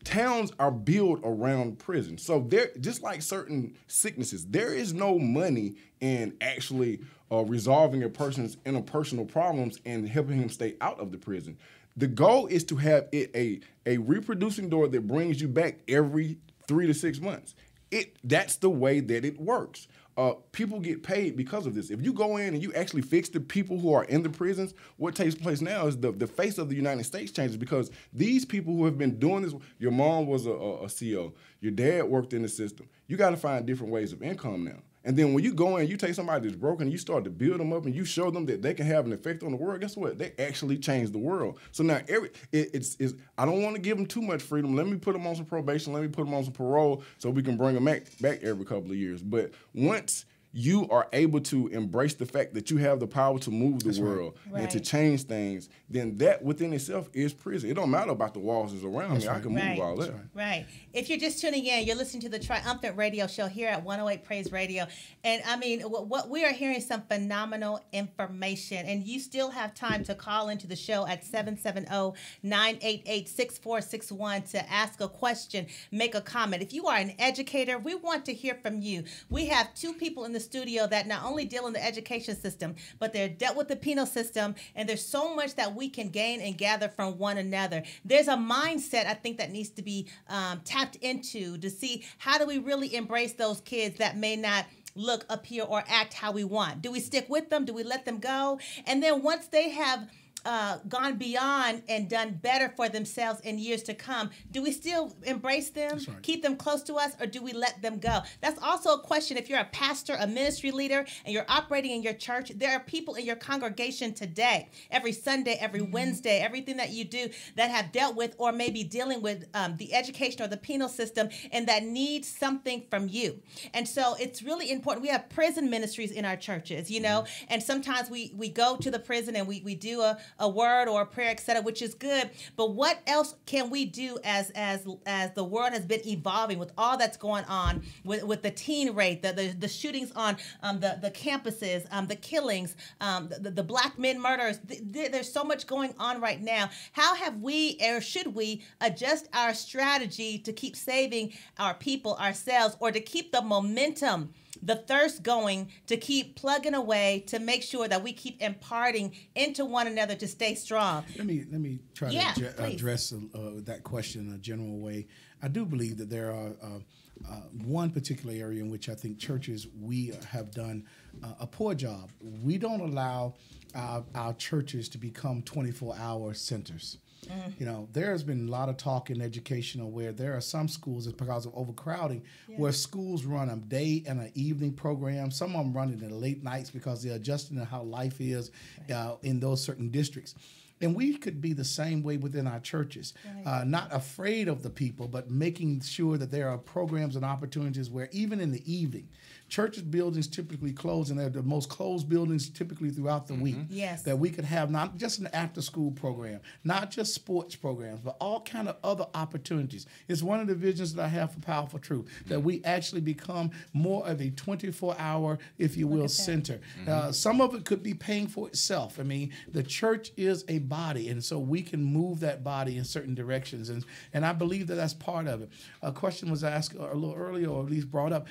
Towns are built around prisons. So there, just like certain sicknesses, there is no money in actually resolving a person's interpersonal problems and helping him stay out of the prison. The goal is to have it a reproducing door that brings you back every 3 to 6 months. That's the way that it works. People get paid because of this. If you go in and you actually fix the people who are in the prisons, what takes place now is the face of the United States changes, because these people who have been doing this, your mom was a CEO, your dad worked in the system. You got to find different ways of income now. And then when you go in, you take somebody that's broken, you start to build them up, and you show them that they can have an effect on the world. Guess what? They actually change the world. So now I don't want to give them too much freedom. Let me put them on some probation. Let me put them on some parole so we can bring them back every couple of years. But once you are able to embrace the fact that you have the power to move the world and to change things, then that within itself is prison. It don't matter about the walls that's around me. I can move all that. Right. If you're just tuning in, you're listening to the Triumphant Radio Show here at 108 Praise Radio. And I mean, what we are hearing some phenomenal information. And you still have time to call into the show at 770-988-6461 to ask a question, make a comment. If you are an educator, we want to hear from you. We have two people in the studio that not only deal in the education system, but they're dealt with the penal system, and there's so much that we can gain and gather from one another. There's a mindset, I think, that needs to be tapped into to see how do we really embrace those kids that may not look, appear, or act how we want. Do we stick with them? Do we let them go? And then once they have gone beyond and done better for themselves in years to come, do we still embrace them, keep them close to us, or do we let them go? That's also a question. If you're a pastor, a ministry leader, and you're operating in your church, there are people in your congregation today, every Sunday, every Wednesday, everything that you do that have dealt with or maybe dealing with the education or the penal system, and that need something from you. And so it's really important. We have prison ministries in our churches, you know, and sometimes we go to the prison and we do a word or a prayer, etc., which is good. But what else can we do as the world has been evolving with all that's going on with the teen rate, the shootings on the campuses, the killings, the black men murders? There's so much going on right now. How have we, or should we, adjust our strategy to keep saving our people, ourselves, or to keep the momentum, the thirst going, to keep plugging away, to make sure that we keep imparting into one another to stay strong? Let me try to address that question in a general way. I do believe that there are one particular area in which I think churches, we have done a poor job. We don't allow our churches to become 24-hour centers. You know, there has been a lot of talk in educational where there are some schools, it's because of overcrowding, where schools run a day and an evening program. Some of them run it in the late nights because they're adjusting to how life is in those certain districts. And we could be the same way within our churches, not afraid of the people, but making sure that there are programs and opportunities where even in the evening, churches buildings typically close, and they're the most closed buildings typically throughout the week. Yes. That we could have not just an after-school program, not just sports programs, but all kind of other opportunities. It's one of the visions that I have for Powerful Truth, that we actually become more of a 24-hour, if you will, center. Some of it could be paying for itself. I mean, the church is a body, and so we can move that body in certain directions, and I believe that that's part of it. A question was asked a little earlier, or at least brought up,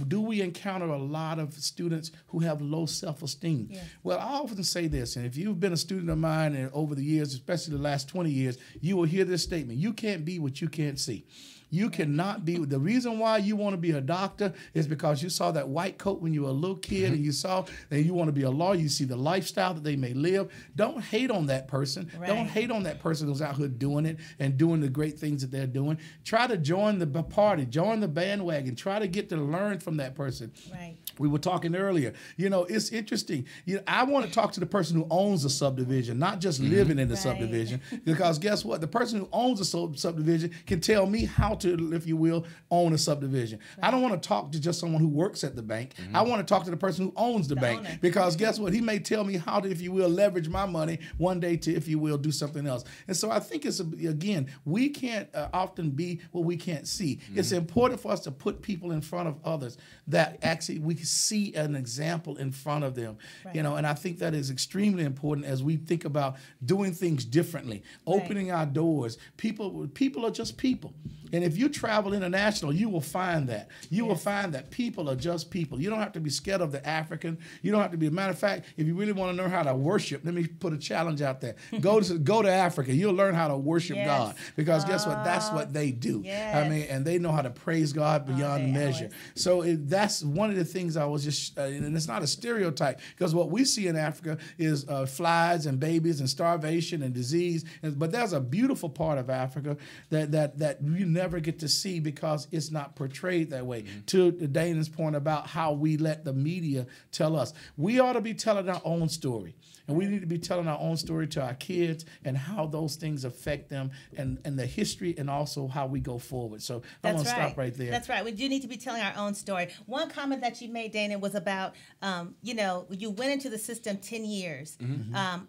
do we encourage encounter a lot of students who have low self-esteem. Yeah. Well, I often say this, and if you've been a student of mine and over the years, especially the last 20 years, you will hear this statement: you can't be what you can't see. You cannot be. The reason why you want to be a doctor is because you saw that white coat when you were a little kid, and you saw that you want to be a lawyer. You see the lifestyle that they may live. Don't hate on that person. Right. Don't hate on that person who's out here doing it and doing the great things that they're doing. Try to join the party, join the bandwagon. Try to get to learn from that person. Right. We were talking earlier. You know, it's interesting. I want to talk to the person who owns the subdivision, not just living in the Right. subdivision. Because guess what? The person who owns the subdivision can tell me how to, if you will, own a subdivision. Right. I don't want to talk to just someone who works at the bank. I want to talk to the person who owns the bank. Owner. Because guess what? He may tell me how to, if you will, leverage my money one day to, if you will, do something else. And so I think it's, again, we can't often be what we can't see. It's important for us to put people in front of others that actually we can see an example in front of them. Right. You know, and I think that is extremely important as we think about doing things differently, opening our doors. People are just people. And if you travel international, you will find that. You will find that people are just people. You don't have to be scared of the African. You don't have to be. As a matter of fact, if you really want to learn how to worship, let me put a challenge out there. Go to Africa. You'll learn how to worship God. Because guess what? That's what they do. Yes. I mean, and they know how to praise God beyond measure. So that's one of the things I was just, and it's not a stereotype, because what we see in Africa is flies and babies and starvation and disease. But there's a beautiful part of Africa that you never get to see because it's not portrayed that way. To Dana's point about how we let the media tell us, we ought to be telling our own story. And we need to be telling our own story to our kids and how those things affect them and the history and also how we go forward. So I'm going to stop right there. That's right. We do need to be telling our own story. One comment that you made, Dana, was about, you went into the system 10 years,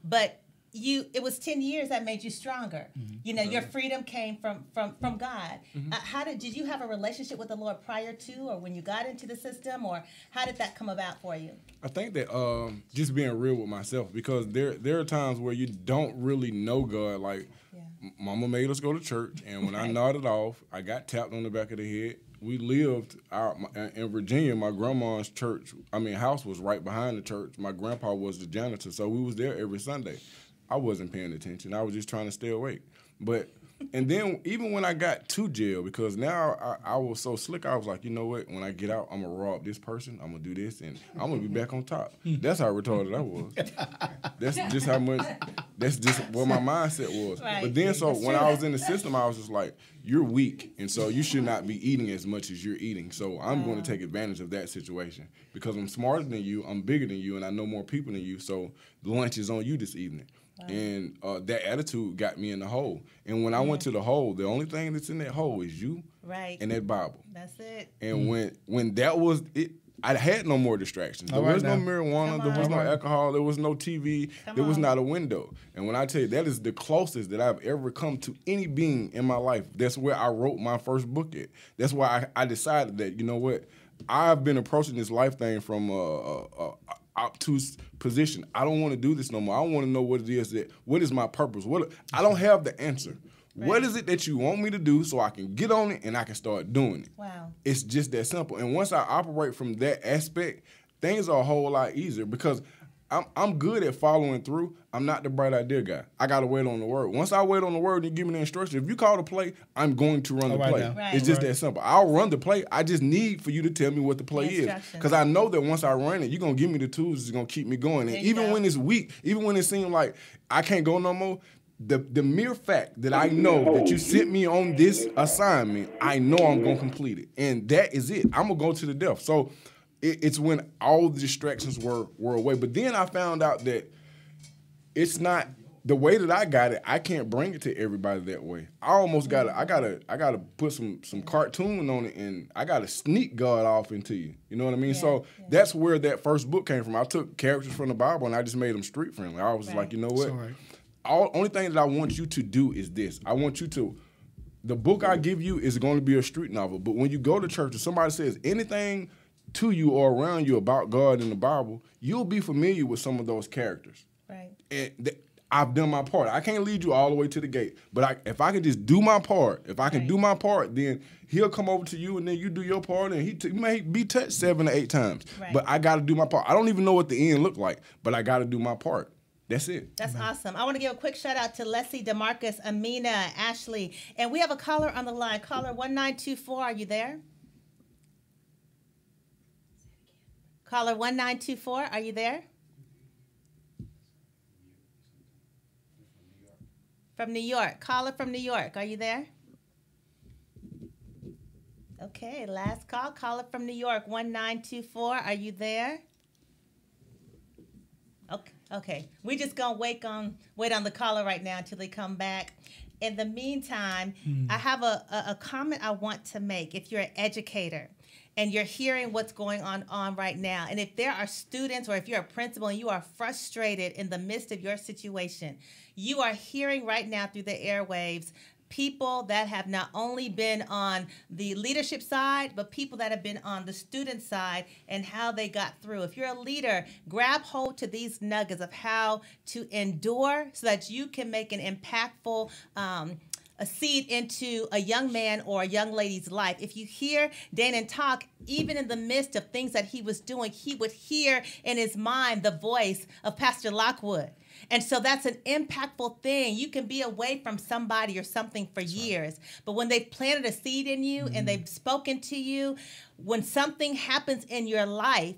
but it was 10 years that made you stronger. You know, your freedom came from God. Did you have a relationship with the Lord prior to or when you got into the system, or how did that come about for you? I think that just being real with myself, because there are times where you don't really know God. Like, Mama made us go to church, and when I nodded off, I got tapped on the back of the head. We lived out in Virginia. My grandma's house was right behind the church. My grandpa was the janitor, so we was there every Sunday. I wasn't paying attention. I was just trying to stay awake. And then even when I got to jail, because now I was so slick, I was like, you know what? When I get out, I'm going to rob this person. I'm going to do this, and I'm going to be back on top. That's how retarded I was. That's just what my mindset was. Right. But then when I was in the system, I was just like, you're weak, and so you should not be eating as much as you're eating. So I'm going to take advantage of that situation because I'm smarter than you, I'm bigger than you, and I know more people than you, so the lunch is on you this evening. Wow. And that attitude got me in the hole. And when I went to the hole, the only thing that's in that hole is you and that Bible. That's it. And when that was it, I had no more distractions. There was no marijuana. There was no alcohol. There was no TV. There was not a window. And when I tell you, that is the closest that I've ever come to any being in my life. That's where I wrote my first book at. That's why I decided that, you know what, I've been approaching this life thing from obtuse position. I don't want to do this no more. I want to know what it is what is my purpose? I don't have the answer. Right. What is it that you want me to do so I can get on it and I can start doing it? Wow. It's just that simple. And once I operate from that aspect, things are a whole lot easier because I'm good at following through. I'm not the bright idea guy. I got to wait on the word. Once I wait on the word and give me the instruction, if you call the play, I'm going to run the play. Right. It's just that simple. I'll run the play. I just need for you to tell me what the play is. Because I know that once I run it, you're going to give me the tools that's going to keep me going. And even when it's weak, even when it seems like I can't go no more, the mere fact that I know that you sent me on this assignment, I know I'm going to complete it. And that is it. I'm going to go to the death. So it's when all the distractions were away. But then I found out that it's not the way that I got it. I can't bring it to everybody that way. I almost got to. I gotta put some cartoon on it, and I gotta sneak God off into you. You know what I mean? So that's where that first book came from. I took characters from the Bible and I just made them street friendly. I was like, you know what? Only thing that I want you to do is this. I want you to. The book I give you is going to be a street novel. But when you go to church, if somebody says anything to you or around you about God in the Bible, you'll be familiar with some of those characters. Right. And I've done my part. I can't lead you all the way to the gate, but if I can just do my part, if I can do my part, then he'll come over to you, and then you do your part, and he may be touched 7 to 8 times. Right. But I got to do my part. I don't even know what the end look like, but I got to do my part. That's it. That's awesome. I want to give a quick shout out to Leslie, DeMarcus, Amina, Ashley, and we have a caller on the line. Caller 1924, are you there? Caller 1924, are you there? From New York. Caller from New York, are you there? Okay, last call. Caller from New York, 1924, are you there? Okay. We're just gonna wait on the caller right now until they come back. In the meantime, I have a comment I want to make. If you're an educator and you're hearing what's going on right now, and if there are students or if you're a principal and you are frustrated in the midst of your situation, you are hearing right now through the airwaves people that have not only been on the leadership side, but people that have been on the student side and how they got through. If you're a leader, grab hold to these nuggets of how to endure so that you can make an impactful a seed into a young man or a young lady's life. If you hear Danon talk, even in the midst of things that he was doing, he would hear in his mind the voice of Pastor Lockwood. And so that's an impactful thing. You can be away from somebody or something for years, but when they've planted a seed in you and they've spoken to you, when something happens in your life,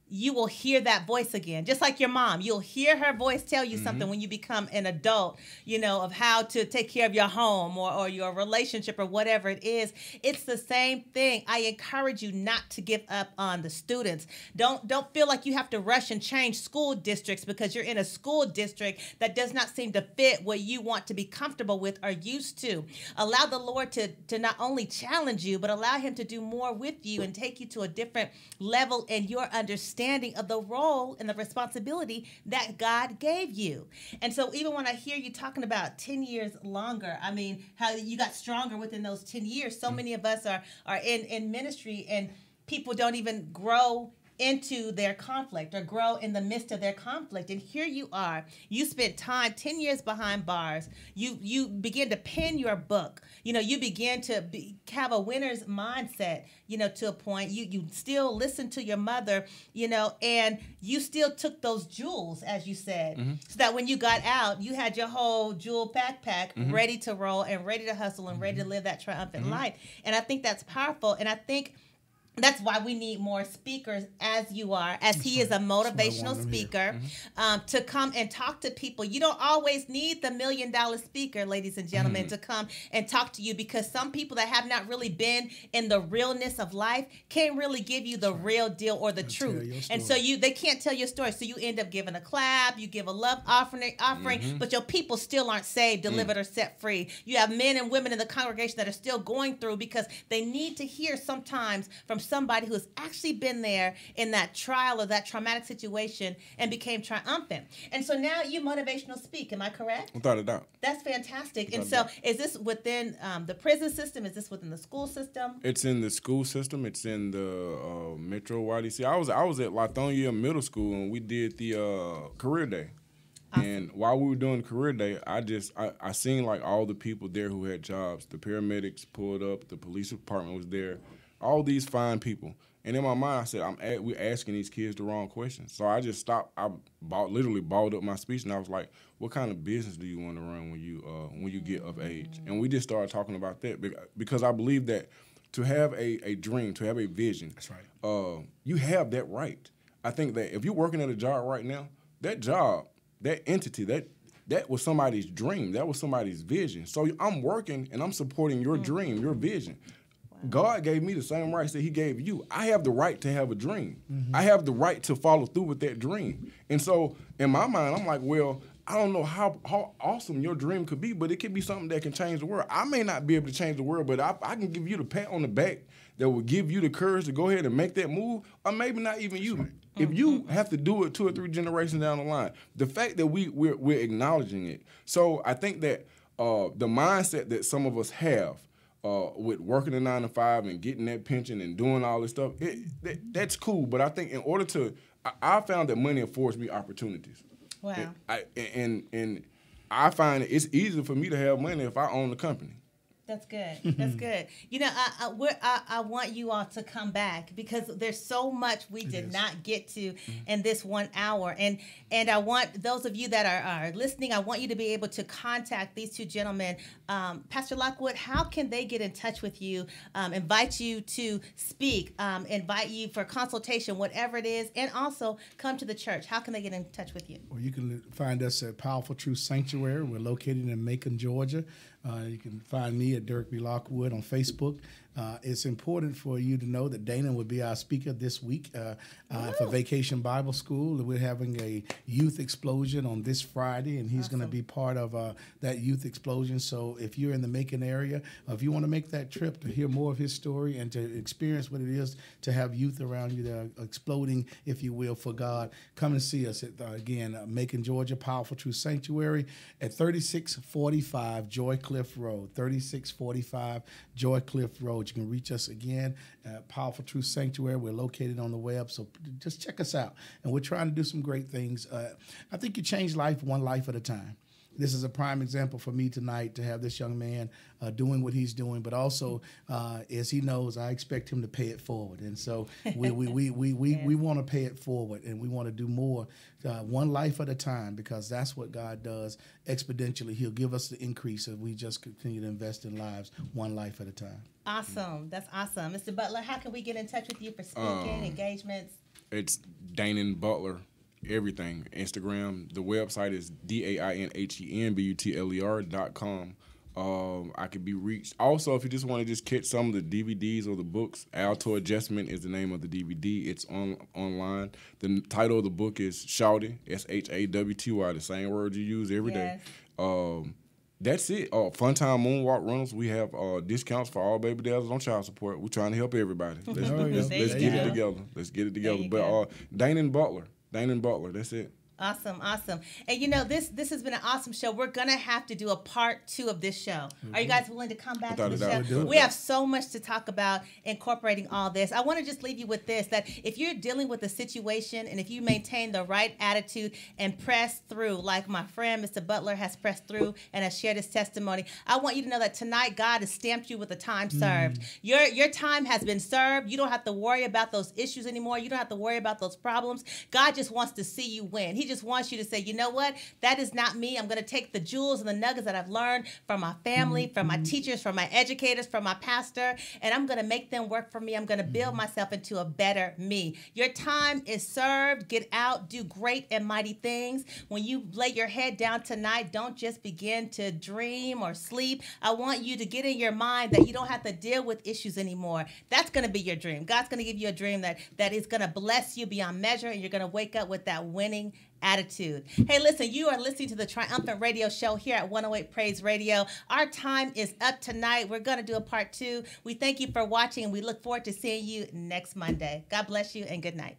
you will hear that voice again. Just like your mom, you'll hear her voice tell you something when you become an adult, of how to take care of your home or your relationship or whatever it is. It's the same thing. I encourage you not to give up on the students. Don't feel like you have to rush and change school districts because you're in a school district that does not seem to fit what you want to be comfortable with or used to. Allow the Lord to not only challenge you, but allow him to do more with you and take you to a different level in your understanding of the role and the responsibility that God gave you. And so even when I hear you talking about 10 years longer, I mean, how you got stronger within those 10 years. So many of us are in ministry and people don't even grow into their conflict or grow in the midst of their conflict. And here you are. You spent time, 10 years behind bars. You begin to pen your book. You begin to have a winner's mindset, to a point. You still listen to your mother, and you still took those jewels, as you said, so that when you got out, you had your whole jewel backpack ready to roll and ready to hustle and ready to live that triumphant life. And I think that's powerful. And I think that's why we need more speakers as you are, as he is a motivational speaker, to come and talk to people. You don't always need the $1 million speaker, ladies and gentlemen, to come and talk to you, because some people that have not really been in the realness of life can't really give you the real deal or the truth. And so they can't tell your story. So you end up giving a clap, you give a love offering, but your people still aren't saved, delivered, or set free. You have men and women in the congregation that are still going through because they need to hear sometimes from somebody who has actually been there in that trial or that traumatic situation and became triumphant. And so now you motivational speak. Am I correct? Without a doubt. That's fantastic. And so is this within the prison system? Is this within the school system? It's in the school system. It's in the Metro YDC. I was at Lithonia Middle School, and we did the career day. Awesome. And while we were doing career day, I seen like all the people there who had jobs. The paramedics pulled up. The police department was there. All these fine people. And in my mind, I said, we're asking these kids the wrong questions. So I just stopped. I literally balled up my speech, and I was like, what kind of business do you want to run when you get of age? And we just started talking about that because I believe that to have a dream, to have a vision, that's right. You have that right. I think that if you're working at a job right now, that job, that entity, that was somebody's dream. That was somebody's vision. So I'm working, and I'm supporting your dream, your vision. God gave me the same rights that he gave you. I have the right to have a dream. I have the right to follow through with that dream. And so in my mind, I'm like, well, I don't know how awesome your dream could be, but it could be something that can change the world. I may not be able to change the world, but I can give you the pat on the back that will give you the courage to go ahead and make that move, or maybe not even you. Right. If you have to do it 2 or 3 generations down the line, the fact that we're acknowledging it. So I think that the mindset that some of us have with working a 9 to 5 and getting that pension and doing all this stuff, that's cool. But I think in order I found that money affords me opportunities. Wow. And I find it's easier for me to have money if I own the company. That's good. That's good. You know, I want you all to come back because there's so much we did not get to in this 1 hour. And I want those of you that are listening, I want you to be able to contact these two gentlemen. Pastor Lockwood, how can they get in touch with you, invite you to speak, invite you for consultation, whatever it is, and also come to the church? How can they get in touch with you? Well, you can find us at Powerful Truth Sanctuary. We're located in Macon, Georgia. You can find me at Derek B. Lockwood on Facebook. It's important for you to know that Dana will be our speaker this week for Vacation Bible School. We're having a youth explosion on this Friday, and he's going to be part of that youth explosion. So if you're in the Macon area, if you want to make that trip to hear more of his story and to experience what it is to have youth around you that are exploding, if you will, for God, come and see us at, again, Macon, Georgia, Powerful Truth Sanctuary at 3645 Joy Cliff Road, 3645 Joy Cliff Road. You can reach us again at Powerful Truth Sanctuary. We're located on the web, so just check us out. And we're trying to do some great things. I think you change life one life at a time. This is a prime example for me tonight to have this young man doing what he's doing, but also, as he knows, I expect him to pay it forward. And so we want to pay it forward, and we want to do more one life at a time, because that's what God does exponentially. He'll give us the increase if we just continue to invest in lives one life at a time. Awesome. That's awesome. Mr. Butler, how can we get in touch with you for speaking, engagements? It's Danon Butler. Everything. Instagram. The website is DAINHENBUTLER.com. I can be reached. Also, if you just want to just catch some of the DVDs or the books, Alto Adjustment is the name of the DVD. It's online. The title of the book is Shawty, SHAWTY, the same word you use every day. That's it. Fun Time Moonwalk Runners. We have discounts for all baby dads on child support. We're trying to help everybody. Let's get it together. Let's get it together. But Danon Butler. Danon Butler, that's it. Awesome, awesome. And you know, this has been an awesome show. We're going to have to do a part 2 of this show. Are you guys willing to come back to the show? We have so much to talk about incorporating all this. I want to just leave you with this, that if you're dealing with a situation and if you maintain the right attitude and press through, like my friend Mr. Butler has pressed through and has shared his testimony, I want you to know that tonight God has stamped you with a time served. Your time has been served. You don't have to worry about those issues anymore. You don't have to worry about those problems. God just wants to see you win. He just wants you to say, you know what? That is not me. I'm going to take the jewels and the nuggets that I've learned from my family, from my teachers, from my educators, from my pastor, and I'm going to make them work for me. I'm going to build myself into a better me. Your time is served. Get out. Do great and mighty things. When you lay your head down tonight, don't just begin to dream or sleep. I want you to get in your mind that you don't have to deal with issues anymore. That's going to be your dream. God's going to give you a dream that is going to bless you beyond measure, and you're going to wake up with that winning attitude. Hey, listen, you are listening to the Triumphant Radio Show here at 108 Praise Radio. Our time is up tonight. We're going to do a part 2. We thank you for watching, and we look forward to seeing you next Monday. God bless you, and good night.